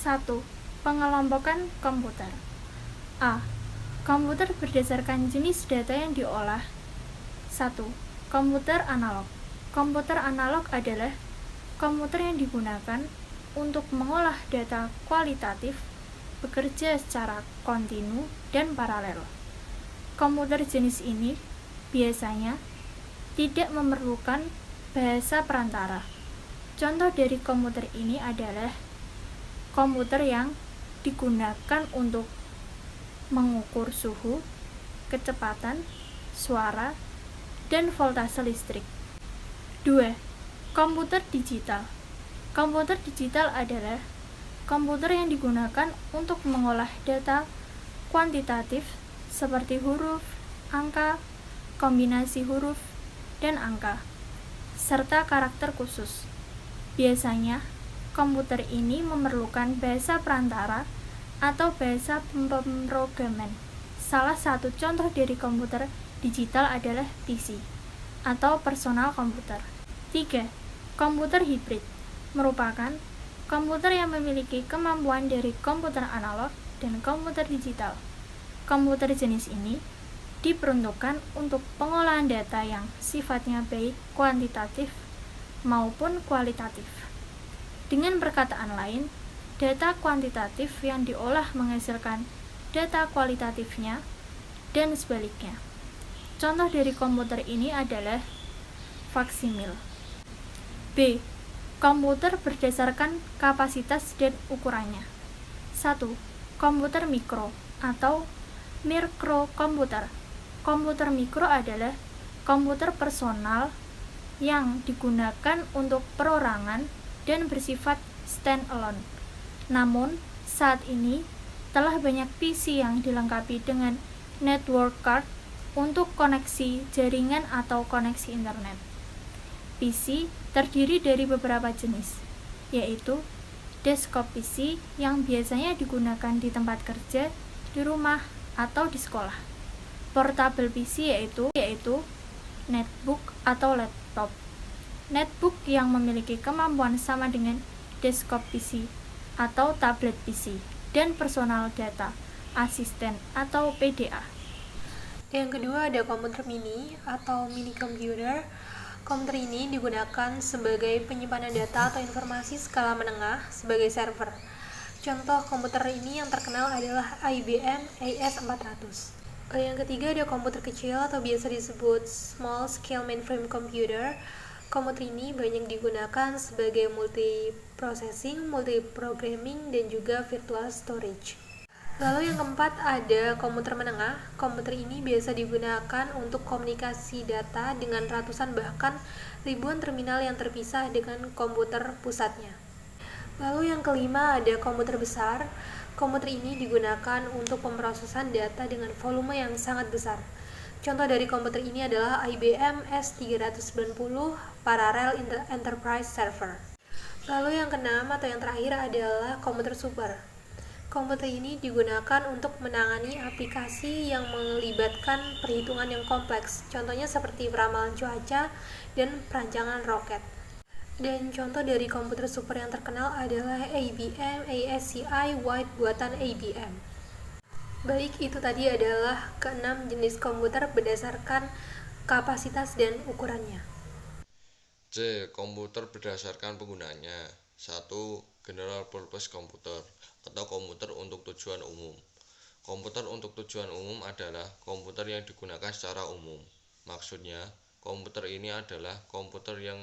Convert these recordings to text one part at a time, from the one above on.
1. Pengelompokan komputer. A. Komputer berdasarkan jenis data yang diolah. 1. Komputer analog. Komputer analog adalah komputer yang digunakan untuk mengolah data kualitatif, bekerja secara kontinu dan paralel. Komputer jenis ini biasanya tidak memerlukan bahasa perantara. Contoh dari komputer ini adalah komputer yang digunakan untuk mengukur suhu, kecepatan, suara, dan voltase listrik. 2. Komputer digital. Komputer digital adalah komputer yang digunakan untuk mengolah data kuantitatif seperti huruf, angka, kombinasi huruf, dan angka, serta karakter khusus. Biasanya, komputer ini memerlukan bahasa perantara atau bahasa pemrograman. Salah satu contoh dari komputer digital adalah PC atau personal komputer. 3. Komputer hibrid merupakan komputer yang memiliki kemampuan dari komputer analog dan komputer digital. Komputer jenis ini diperuntukkan untuk pengolahan data yang sifatnya baik kuantitatif maupun kualitatif. Dengan perkataan lain, data kuantitatif yang diolah menghasilkan data kualitatifnya dan sebaliknya. Contoh dari komputer ini adalah faksimil. B. Komputer berdasarkan kapasitas dan ukurannya. 1. Komputer mikro atau mikrokomputer. Komputer mikro adalah komputer personal yang digunakan untuk perorangan dan bersifat stand-alone. Namun, saat ini telah banyak PC yang dilengkapi dengan network card untuk koneksi jaringan atau koneksi internet. PC terdiri dari beberapa jenis, yaitu desktop PC yang biasanya digunakan di tempat kerja, di rumah, atau di sekolah. Portable PC yaitu netbook atau laptop. Netbook yang memiliki kemampuan sama dengan desktop PC atau tablet PC, dan personal data, asisten atau PDA. Yang kedua ada komputer mini atau mini computer. Komputer ini digunakan sebagai penyimpanan data atau informasi skala menengah sebagai server. Contoh komputer ini yang terkenal adalah IBM AS400. Yang ketiga ada komputer kecil atau biasa disebut small scale mainframe computer. Komputer ini banyak digunakan sebagai multiprocessing, multiprogramming, dan juga virtual storage. Lalu yang keempat ada komputer menengah. Komputer ini biasa digunakan untuk komunikasi data dengan ratusan bahkan ribuan terminal yang terpisah dengan komputer pusatnya. Lalu yang kelima ada komputer besar. Komputer ini digunakan untuk pemrosesan data dengan volume yang sangat besar. Contoh dari komputer ini adalah IBM S390 Parallel Enterprise Server. Lalu yang keenam atau yang terakhir adalah komputer super. Komputer ini digunakan untuk menangani aplikasi yang melibatkan perhitungan yang kompleks, contohnya seperti peramalan cuaca dan perancangan roket. Dan contoh dari komputer super yang terkenal adalah IBM ASCII White buatan IBM. Baik, itu tadi adalah keenam jenis komputer berdasarkan kapasitas dan ukurannya. C. Komputer berdasarkan penggunanya. 1. General Purpose Computer atau komputer untuk tujuan umum. Komputer untuk tujuan umum adalah komputer yang digunakan secara umum. Maksudnya, komputer ini adalah komputer yang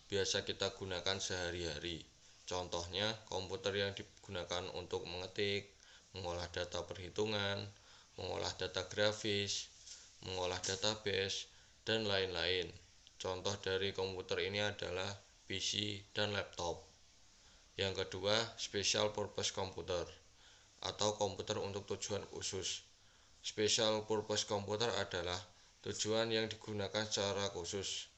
biasa kita gunakan sehari-hari. Contohnya, komputer yang digunakan untuk mengetik, mengolah data perhitungan, mengolah data grafis, mengolah database, dan lain-lain. Contoh dari komputer ini adalah PC dan laptop. Yang kedua, Special Purpose Computer atau komputer untuk tujuan khusus. Special Purpose Computer adalah tujuan yang digunakan secara khusus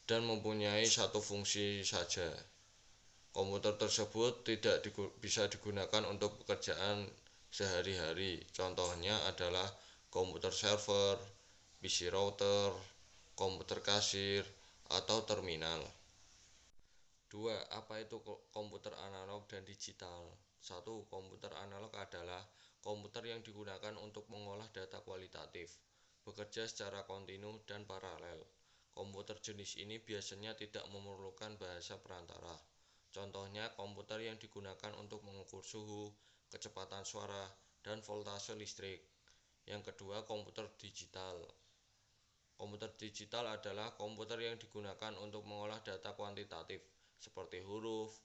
dan mempunyai satu fungsi saja. Komputer tersebut tidak bisa digunakan untuk pekerjaan sehari-hari. Contohnya adalah komputer server, PC router, komputer kasir, atau terminal. 2. Apa itu komputer analog dan digital? 1. Komputer analog adalah komputer yang digunakan untuk mengolah data kualitatif, bekerja secara kontinu dan paralel. Komputer jenis ini biasanya tidak memerlukan bahasa perantara. Contohnya komputer yang digunakan untuk mengukur suhu, kecepatan suara, dan voltase listrik. Yang kedua, komputer digital. Komputer digital adalah komputer yang digunakan untuk mengolah data kuantitatif seperti huruf,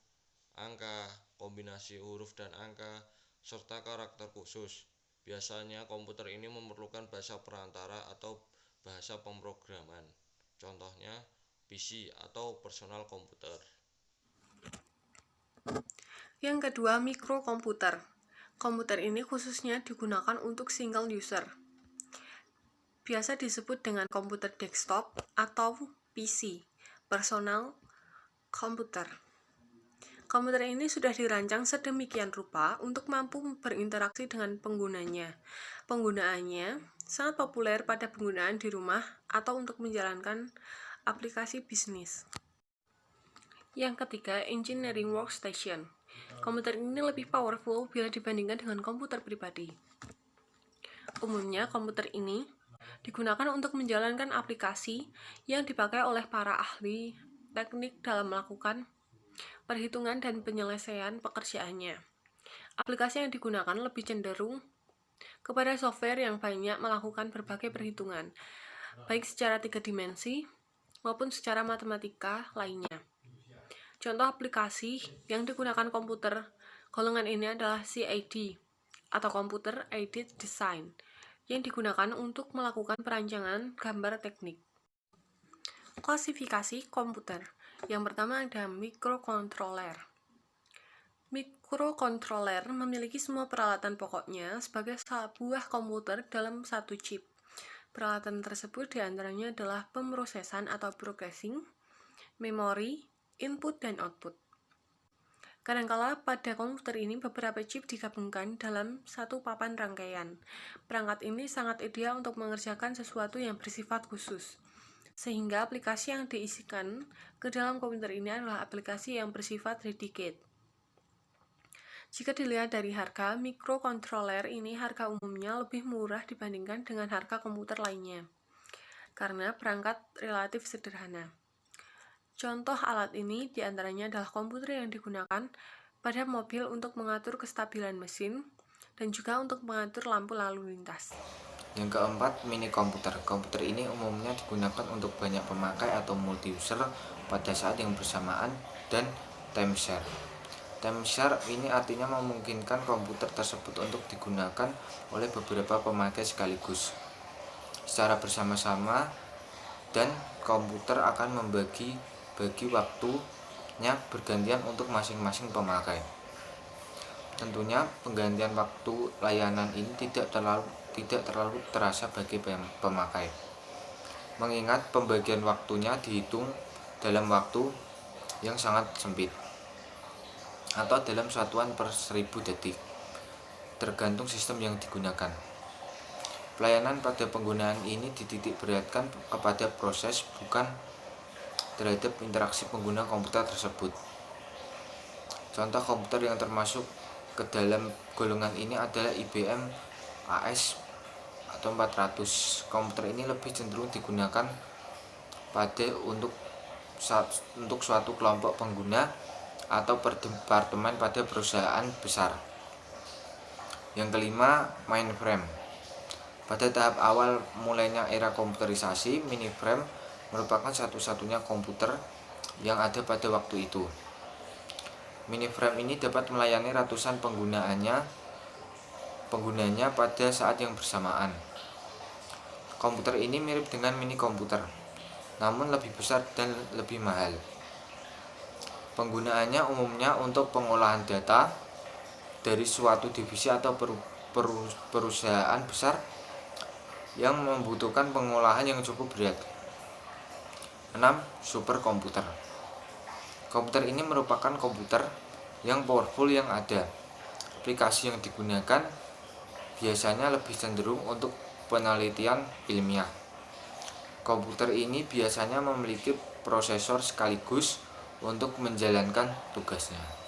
angka, kombinasi huruf dan angka, serta karakter khusus. Biasanya komputer ini memerlukan bahasa perantara atau bahasa pemrograman. Contohnya PC atau personal komputer. Yang kedua, mikrokomputer. Komputer ini khususnya digunakan untuk single user. Biasa disebut dengan komputer desktop atau PC, personal komputer. Komputer ini sudah dirancang sedemikian rupa untuk mampu berinteraksi dengan penggunanya. Penggunaannya sangat populer pada penggunaan di rumah atau untuk menjalankan aplikasi bisnis. Yang ketiga, engineering workstation. Komputer ini lebih powerful bila dibandingkan dengan komputer pribadi. Umumnya, komputer ini digunakan untuk menjalankan aplikasi yang dipakai oleh para ahli teknik dalam melakukan perhitungan dan penyelesaian pekerjaannya. Aplikasi yang digunakan lebih cenderung kepada software yang banyak melakukan berbagai perhitungan, baik secara 3 dimensi maupun secara matematika lainnya. Contoh aplikasi yang digunakan komputer golongan ini adalah CAD atau Computer Aided Design yang digunakan untuk melakukan perancangan gambar teknik. Klasifikasi komputer. Yang pertama ada microcontroller. Microcontroller memiliki semua peralatan pokoknya sebagai sebuah komputer dalam satu chip. Peralatan tersebut diantaranya adalah pemrosesan atau processing, memori, input dan output. Kadangkala pada komputer ini beberapa chip digabungkan dalam satu papan rangkaian. Perangkat ini sangat ideal untuk mengerjakan sesuatu yang bersifat khusus, sehingga aplikasi yang diisikan ke dalam komputer ini adalah aplikasi yang bersifat dedicated. Jika dilihat dari harga, microcontroller ini harga umumnya lebih murah dibandingkan dengan harga komputer lainnya, karena perangkat relatif sederhana. Contoh alat ini diantaranya adalah komputer yang digunakan pada mobil untuk mengatur kestabilan mesin dan juga untuk mengatur lampu lalu lintas. Yang keempat, mini komputer. Komputer ini umumnya digunakan untuk banyak pemakai atau multi-user pada saat yang bersamaan dan timeshare. Timeshare ini artinya memungkinkan komputer tersebut untuk digunakan oleh beberapa pemakai sekaligus secara bersama-sama, dan komputer akan membagi waktunya bergantian untuk masing-masing pemakai. Tentunya penggantian waktu layanan ini tidak terlalu terasa bagi pemakai, mengingat pembagian waktunya dihitung dalam waktu yang sangat sempit atau dalam satuan per 1000 detik, tergantung sistem yang digunakan. Pelayanan pada penggunaan ini dititik beratkan kepada proses, bukan terhadap interaksi pengguna komputer tersebut. Contoh komputer yang termasuk ke dalam golongan ini adalah IBM AS atau 400. Komputer ini lebih cenderung digunakan untuk suatu kelompok pengguna atau departemen pada perusahaan besar. Yang kelima, mainframe. Pada tahap awal mulainya era komputerisasi, mainframe merupakan satu-satunya komputer yang ada pada waktu itu. Mainframe ini dapat melayani ratusan penggunanya pada saat yang bersamaan. Komputer ini mirip dengan mini komputer, namun lebih besar dan lebih mahal. Penggunaannya umumnya untuk pengolahan data dari suatu divisi atau perusahaan besar yang membutuhkan pengolahan yang cukup berat. 6. Superkomputer. Komputer ini merupakan komputer yang powerful yang ada. Aplikasi yang digunakan biasanya lebih cenderung untuk penelitian ilmiah. Komputer ini biasanya memiliki prosesor sekaligus untuk menjalankan tugasnya.